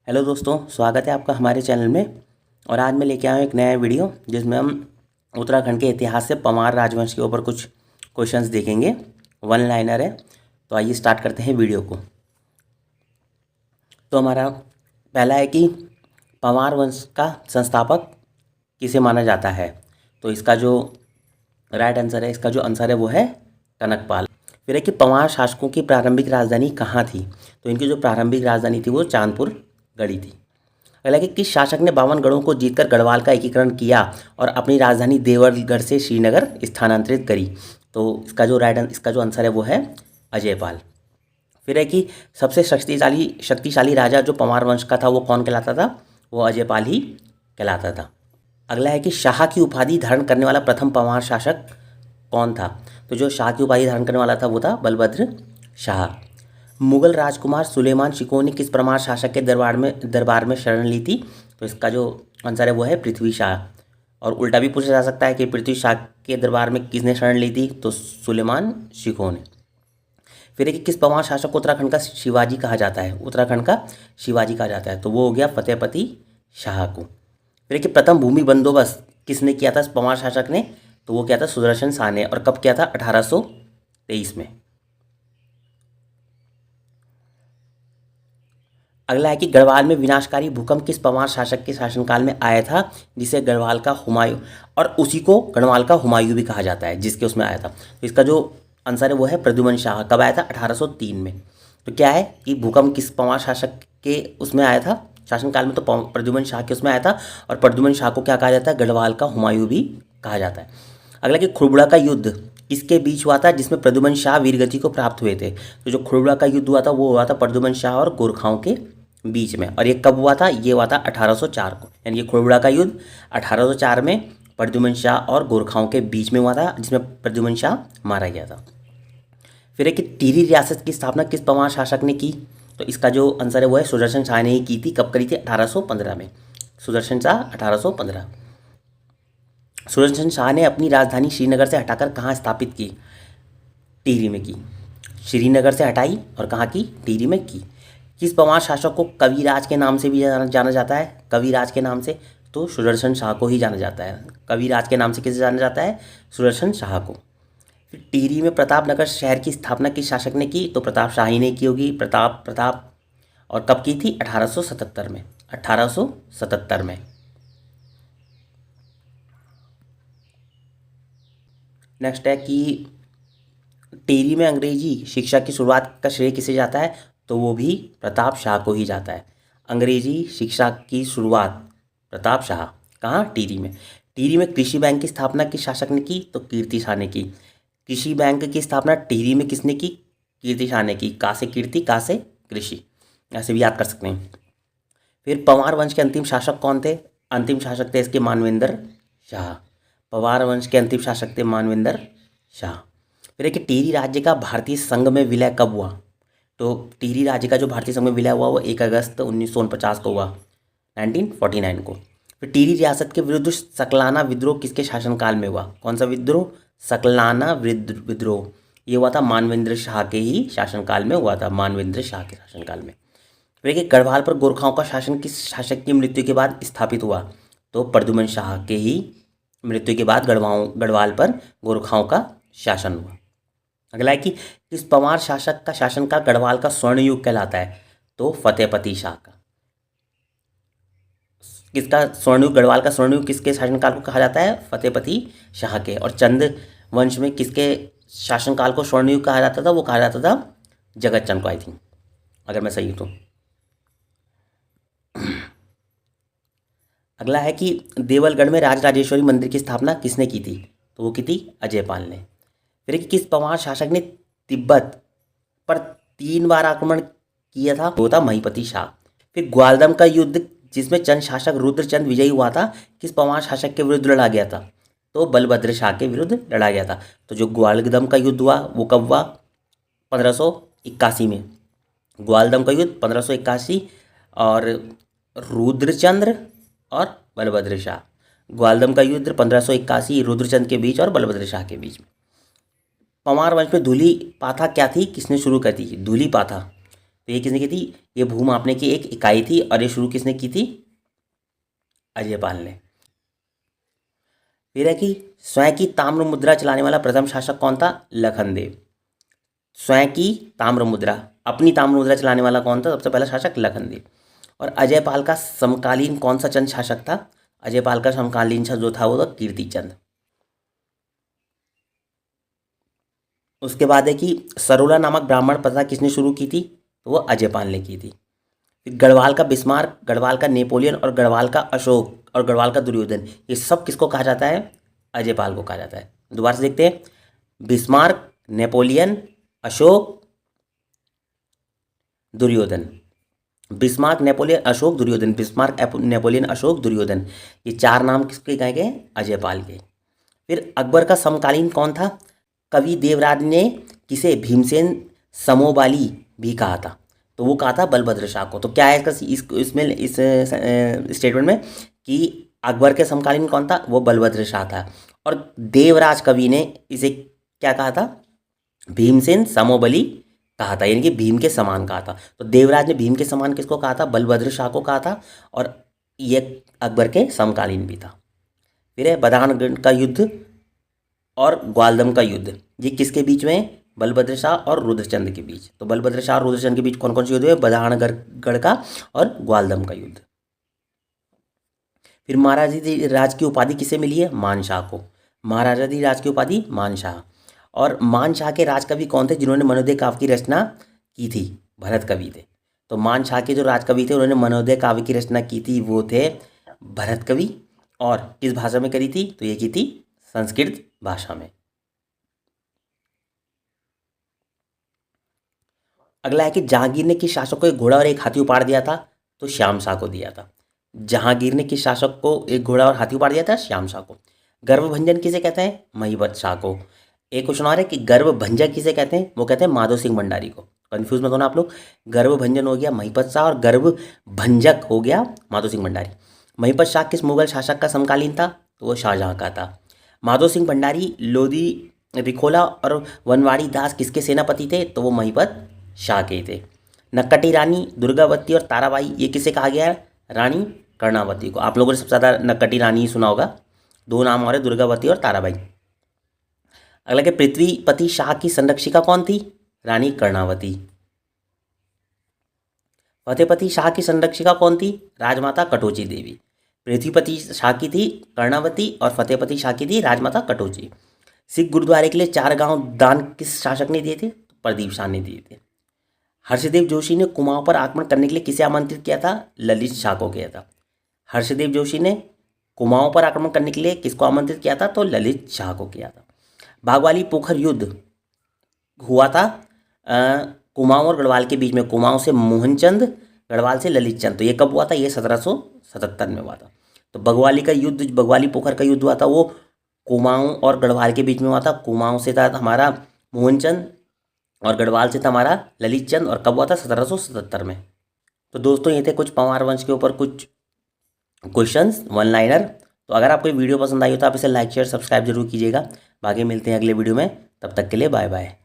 Hello दोस्तों, स्वागत है आपका हमारे चैनल में। और आज मैं लेके आया हूँ एक नया वीडियो जिसमें हम उत्तराखंड के इतिहास से पंवार राजवंश के ऊपर कुछ क्वेश्चंस देखेंगे। वन लाइनर है। तो आइए स्टार्ट करते हैं वीडियो को। तो हमारा पहला है कि पंवार वंश का संस्थापक किसे माना जाता है। तो इसका जो राइट आंसर है, इसका जो आंसर है वो है टनकपाल। फिर है कि पंवार शासकों की प्रारंभिक राजधानी कहाँ थी। तो इनकी जो प्रारंभिक राजधानी थी वो चांदपुर गढ़ी थी। अगला कि किस शासक ने 52 गढ़ों को जीतकर गढ़वाल का एकीकरण किया और अपनी राजधानी देवरगढ़ से श्रीनगर स्थानांतरित करी। तो इसका जो आंसर है वो है अजयपाल। फिर है कि सबसे शक्तिशाली राजा जो पंवार वंश का था वो कौन कहलाता था। वो अजयपाल ही कहलाता था। अगला है कि शाह की उपाधि धारण करने वाला प्रथम पंवार शासक कौन था। तो जो शाह की उपाधि धारण करने वाला था वो था बलभद्र शाह। मुगल राजकुमार सुलेमान शिकोह ने किस परमार शासक के दरबार में शरण ली थी। तो इसका जो आंसर है वो है पृथ्वी शाह। और उल्टा भी पूछा जा सकता है कि पृथ्वी शाह के दरबार में किसने शरण ली थी। तो सुलेमान शिकोह ने। फिर है कि किस पंवार शासक को उत्तराखंड का शिवाजी कहा जाता है। उत्तराखंड का शिवाजी कहा जाता है तो वो हो गया फतेहपति शाह को। फिर है कि प्रथम भूमि बंदोबस्त किसने किया था पंवार शासक ने। तो वो किया था सुदर्शन शाह ने। और कब किया था 1823 में। अगला है कि गढ़वाल में विनाशकारी भूकंप किस पंवार शासक के शासनकाल में आया था, जिसे गढ़वाल का हुमायूं, और उसी को गढ़वाल का हुमायूं भी कहा जाता है जिसके उसमें आया था। तो इसका जो आंसर है वो है प्रद्युमन शाह। कब आया था 1803 में। तो क्या है कि भूकंप किस पंवार शासक के उसमें आया था शासनकाल में। तो प्रद्युमन शाह के उसमें आया था। और प्रद्युमन शाह को क्या कहा जाता है, गढ़वाल का हुमायूं भी कहा जाता है। अगला कि खुड़बुड़ा का युद्ध किसके बीच हुआ था जिसमें प्रद्युमन शाह वीरगति को प्राप्त हुए थे। तो जो खुड़बुड़ा का युद्ध हुआ था वो हुआ था प्रद्युमन शाह और गोरखाओं के बीच में। और ये कब हुआ था, ये हुआ था 1804 को। यानी कि खुड़बुड़ा का युद्ध 1804 में प्रद्युमन शाह और गोरखाओं के बीच में हुआ था, जिसमें प्रद्युमन शाह मारा गया था। फिर है कि टिहरी रियासत की स्थापना किस पंवार शासक ने की। तो इसका जो आंसर है वो है सुदर्शन शाह ने ही की थी। कब करी थी 1815 में। सुदर्शन शाह 1815। सुदर्शन शाह ने अपनी राजधानी श्रीनगर से हटाकर कहाँ स्थापित की। टिहरी में की। श्रीनगर से हटाई और कहाँ की, टिहरी में की। किस पंवार शासक को कविराज के नाम से भी जाना जाता है। कविराज के नाम से तो सुदर्शन शाह को ही जाना जाता है। कविराज के नाम से किसे जाना जाता है, सुदर्शन शाह को। फिर टिहरी में प्रतापनगर शहर की स्थापना किस शासक ने की। तो प्रताप शाही ने की होगी। प्रताप और कब की थी 1877 में। 1877 में। नेक्स्ट है कि टिहरी में अंग्रेजी शिक्षा की शुरुआत का श्रेय किसे जाता है। तो वो भी प्रताप शाह को ही जाता है। अंग्रेजी शिक्षा की शुरुआत प्रताप शाह। कहाँ, टिहरी में। टिहरी में कृषि बैंक की स्थापना किस शासक ने की। तो कीर्ति शाह ने की। कृषि बैंक की स्थापना टिहरी में किसने की, कीर्ति शाह ने की। का से कीर्ति, का से कृषि, ऐसे भी याद कर सकते हैं। फिर पंवार वंश के अंतिम शासक कौन थे। अंतिम शासक थे इसके मानवेंद्र शाह। पंवार वंश के अंतिम शासक थे मानवेंद्र शाह। फिर है कि टिहरी राज्य का भारतीय संघ में विलय कब हुआ। तो टिहरी राज्य का जो भारतीय संघ में विलय हुआ वो 1 अगस्त 1949 को हुआ, 1949 को। फिर टिहरी रियासत के विरुद्ध सकलाना विद्रोह किसके शासनकाल में हुआ। कौन सा विद्रोह, सकलाना विद्रोह। ये हुआ था मानवेंद्र शाह के ही शासनकाल में हुआ था, मानवेंद्र शाह के शासनकाल में। फिर कि गढ़वाल पर गोरखाओं का शासन किस शासक की मृत्यु के बाद स्थापित हुआ। तो प्रद्युमन शाह के ही मृत्यु के बाद गढ़वाल पर गोरखाओं का शासन हुआ। अगला है कि किस पंवार शासक का शासनकाल गढ़वाल का स्वर्ण युग कहलाता है। तो फतेहपति शाह का। किसका स्वर्णयुग, गढ़वाल का स्वर्णयुग किसके शासनकाल को कहा जाता है, फतेहपति शाह के। और चंद वंश में किसके शासनकाल को स्वर्णयुग कहा जाता था, वो कहा जाता था जगत चंद को, आई थिंक, अगर मैं सही हूँ तो। अगला है कि देवलगढ़ में राजराजेश्वरी मंदिर की स्थापना किसने की थी। तो वो की थी अजयपाल ने। फिर कि किस पंवार शासक ने तिब्बत पर 3 बार आक्रमण किया था। वो था महिपति शाह। फिर ग्वालदम का युद्ध जिसमें चंद शासक रुद्रचंद विजयी हुआ था, किस पंवार शासक के विरुद्ध लड़ा गया था। तो बलभद्र शाह के विरुद्ध लड़ा गया था। तो जो ग्वालदम का युद्ध हुआ वो कब हुआ, 1581 में। ग्वालदम का युद्ध 1581। और रुद्रचंद्र और बलभद्र शाह। ग्वालदम का युद्ध 1581 रुद्रचंद के बीच और बलभद्र शाह के बीच में। पंवार वंश में धूली पाथा क्या थी, किसने शुरू कर दी। धूली पाथा तो ये किसने की थी? ये भू मापने की एक इकाई थी और ये शुरू किसने की थी? अजयपाल ने। फिर है कि स्वयं की ताम्र मुद्रा चलाने वाला प्रथम शासक कौन था? लखनदेव। स्वयं की ताम्र मुद्रा, अपनी ताम्र मुद्रा चलाने वाला कौन था? सबसे पहला शासक लखनदेव। और अजयपाल का समकालीन कौन सा चंद शासक था? अजयपाल का समकालीन जो था वो था कीर्तिचंद। उसके बाद है कि सरोला नामक ब्राह्मण प्रथा किसने शुरू की थी? तो वो अजयपाल ने की थी। फिर गढ़वाल का बिस्मार्क, गढ़वाल का नेपोलियन और गढ़वाल का अशोक और गढ़वाल का दुर्योधन, ये सब किसको कहा जाता है? अजयपाल को कहा जाता है। दोबारा से देखते हैं, Bismarck, Napoleon, Ashok, Duryodhan. Bismarck, Napoleon, Ashok, Duryodhan. Bismarck, Napoleon, Ashok, Duryodhan, ये चार नाम किसके कहे गए? अजयपाल के। फिर अकबर का समकालीन कौन था? कवि देवराज ने किसे भीमसेन समोबाली भी कहा था? तो वो कहा था बलभद्र शाह को। तो क्या है इसमें इस स्टेटमेंट में कि अकबर के समकालीन कौन था? वो बलभद्र शाह था। और देवराज कवि ने इसे क्या कहा था? भीमसेन समोबली कहा था, यानी कि भीम के समान कहा था। तो देवराज ने भीम के समान किसको कहा था? बलभद्र शाह को कहा था। और ये अकबर के समकालीन भी था। फिर है बदानगढ़ का युद्ध और ग्वालदम का युद्ध, ये किसके बीच में है? बलभद्र शाह और रुद्रचंद के बीच। तो बलभद्र शाह और रुद्रचंद के बीच कौन कौन से युद्ध हुए? बदानगढ़ का और ग्वालदम का युद्ध। फिर महाराजाधिराज की उपाधि किसे मिली है? मानशाह को। महाराजाधिराज की उपाधि मानशाह। और मानशाह के राजकवि कौन थे जिन्होंने मनोदय काव्य की रचना की थी? भरत कवि थे। तो मानशाह के जो राजकवि थे उन्होंने मनोदय काव्य की रचना की थी, वो थे भरत कवि। और किस भाषा में करी थी? तो ये की थी संस्कृत भाषा में। अगला है कि जहांगीर ने किस शासक को एक घोड़ा और एक हाथी उपहार दिया था? तो श्याम शाह को दिया था। जहांगीर ने किस शासक को एक घोड़ा और हाथी उपहार दिया था? श्याम शाह को। गर्भभंजन किसे कहते हैं? महिपत शाह को। एक क्वेश्चन और है कि गर्भभंजक किसे कहते हैं? वो कहते हैं माधो सिंह भंडारी को। कंफ्यूज मत होना आप लोग, गर्भभंजन हो गया महिपत शाह और गर्भभंजक हो गया माधो सिंह भंडारी। महिपत शाह किस मुगल शासक का समकालीन था? तो वो शाहजहां का था। माधो सिंह भंडारी, लोधी रिखोला और वनवाड़ी दास किसके सेनापति थे? तो वो महिपत शाह के थे। नक्कटी रानी, दुर्गावती और ताराबाई, ये किसे कहा गया है? रानी कर्णावती को। आप लोगों ने सबसे ज़्यादा नक्कटी रानी ही सुना होगा। दो नाम और है, दुर्गावती और ताराबाई। अगला कि पृथ्वीपति शाह की संरक्षिका कौन थी? रानी कर्णावती। फतेहपति शाह की संरक्षिका कौन थी? राजमाता कटोची देवी। पृथ्वीपति शाह की थी कर्णावती और फतेहपति शाह की थी राजमाता कटोची। सिख गुरुद्वारे के लिए 4 गांव दान किस शासक ने दिए थे? तो प्रदीप शाह ने दिए थे। हर्षदेव जोशी ने कुमाऊं पर आक्रमण करने के लिए किसे आमंत्रित किया था? ललित शाह को किया था। हर्षदेव जोशी ने कुमाऊं पर आक्रमण करने के लिए किसको आमंत्रित किया था? तो ललित शाह को किया था। बागवाली पोखर युद्ध हुआ था कुमाऊं और गढ़वाल के बीच में। कुमाऊं से मोहनचंद, गढ़वाल से ललित चंद। तो ये कब हुआ था? ये 1777 में हुआ था। तो बगवाली का युद्ध, बगवाली पोखर का युद्ध हुआ था, वो कुमाऊं और गढ़वाल के बीच में हुआ था। कुमाऊं से था हमारा मोहनचंद और गढ़वाल से था हमारा ललित चंद। और कब हुआ था? 1777 में। तो दोस्तों ये थे कुछ पंवार वंश के ऊपर कुछ क्वेश्चंस, वन लाइनर। तो अगर आपको वीडियो पसंद आई हो तो आप इसे लाइक शेयर सब्सक्राइब जरूर कीजिएगा। बाकी मिलते हैं अगले वीडियो में, तब तक के लिए बाय बाय।